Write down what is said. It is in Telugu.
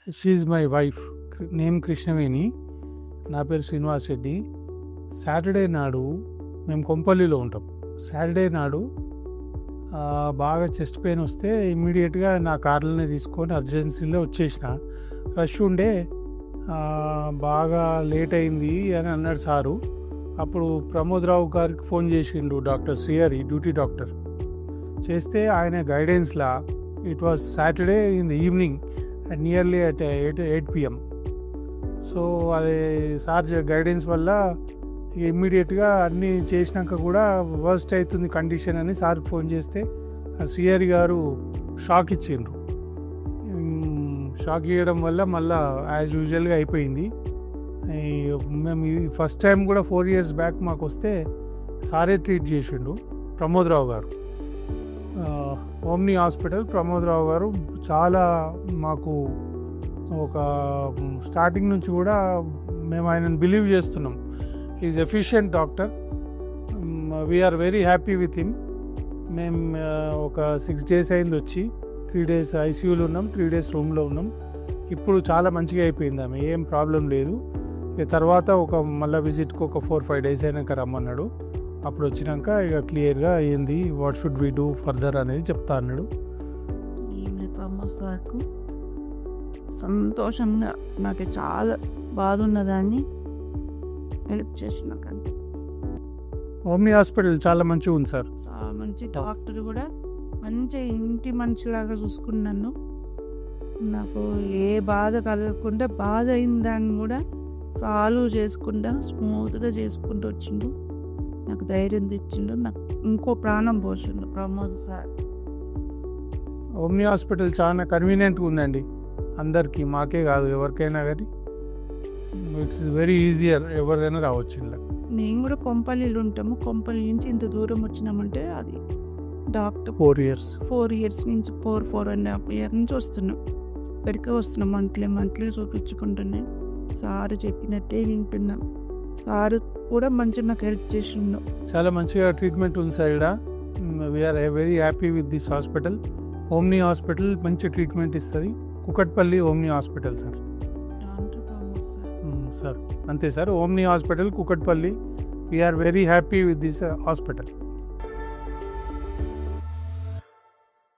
She my wife. Name Krishnaveni, నా పేరు శ్రీనివాస్ రెడ్డి. సాటర్డే నాడు మేము కొంపల్లిలో ఉంటాం. సాటర్డే నాడు బాగా చెస్ట్ పెయిన్ వస్తే ఇమ్మీడియట్గా నా కార్లోనే తీసుకొని అర్జెన్సీలో వచ్చేసిన. రష్ ఉండే, బాగా లేట్ అయింది అని అన్నాడు సారు. అప్పుడు ప్రమోద్ రావు గారికి ఫోన్ చేసిండు డాక్టర్ శ్రీహరి, డ్యూటీ డాక్టర్. చేస్తే ఆయన గైడెన్స్లా it was Saturday in the evening nearly at 8 PM. So అది సార్ గైడెన్స్ వల్ల ఇమ్మీడియట్గా అన్నీ చేసినాక కూడా వర్స్ట్ అవుతుంది కండిషన్ అని సార్కి ఫోన్ చేస్తే శ్రీహరి గారు షాక్ ఇచ్చిండ్రు. షాక్ ఇవ్వడం వల్ల మళ్ళీ యాజ్ యూజువల్గా అయిపోయింది. మేము ఇది ఫస్ట్ టైం కూడా 4 years బ్యాక్ మాకు వస్తే సారే ట్రీట్ చేసిండు ప్రమోద్ రావు గారు. ఓమ్ని హాస్పిటల్ ప్రమోద్ రావు గారు చాలా మాకు ఒక స్టార్టింగ్ నుంచి కూడా మేము ఆయనను బిలీవ్ చేస్తున్నాం. Is efficient doctor. We are very happy with him. మేము ఒక 6 days అయింది వచ్చి. 3 days ఐసీయూలో ఉన్నాం, 3 days రూమ్లో ఉన్నాం. ఇప్పుడు చాలా మంచిగా అయిపోయింది, ఆమె ఏం ప్రాబ్లం లేదు. తర్వాత మళ్ళీ విజిట్కి ఒక 4-5 days అయినాక రమ్మన్నాడు. అప్పుడు వచ్చినాక ఇక క్లియర్గా ఏంది what should we do further అనేది చెప్తా అన్నాడు. సార్కు సంతోషంగా నాకు చాలా బాధ ఉన్నదాన్ని హెల్ప్ చేసినాక అంతే. ఓమ్ని హాస్పిటల్ చాలా మంచిగా ఉంది సార్. చాలా మంచి డాక్టర్ కూడా మంచి ఇంటి మనిషిలాగా చూసుకున్నాను. నాకు ఏ బాధ కలగకుండా బాధ అయిన దాన్ని కూడా సాల్వ్ చేసుకుంటా స్మూత్గా చేసుకుంటూ వచ్చిండు. నాకు ధైర్యం తెచ్చిండు, నాకు ఇంకో ప్రాణం పోసిండు ప్రమోద్ సార్. ఓమ్ని హాస్పిటల్ చాలా కన్వీనియంట్గా ఉందండి అందరికీ, మాకే కాదు ఎవరికైనా కానీ. ఇట్స్ వెరీ ఈజియర్, ఎవరిదైనా రావచ్చు ఇలా. మేము కూడా కొంపల్లిలో ఉంటాము. కొంపల్లి నుంచి ఇంత దూరం వచ్చినామంటే అది డాక్టర్ 4 years 4 years నుంచి 4.5 years నుంచి వస్తున్నాం. ఇక్కడికే వస్తున్నాం, మంత్లీ చూపించుకుంటున్నాం. సారు చెప్పినట్టే వింటున్నాం. సారు కూడా మంచిగా నాకు హెల్ప్ చేసిండు. చాలా మంచిగా ట్రీట్మెంట్ ఉంది సార్ ఇక్కడ. We're very happy with this hospital. Omni hospital మంచి ట్రీట్మెంట్ ఇస్తుంది. Kukatpally Omni hospital sir. Sir అంతే sir, Omni hospital Kukatpally. We're very happy with this hospital.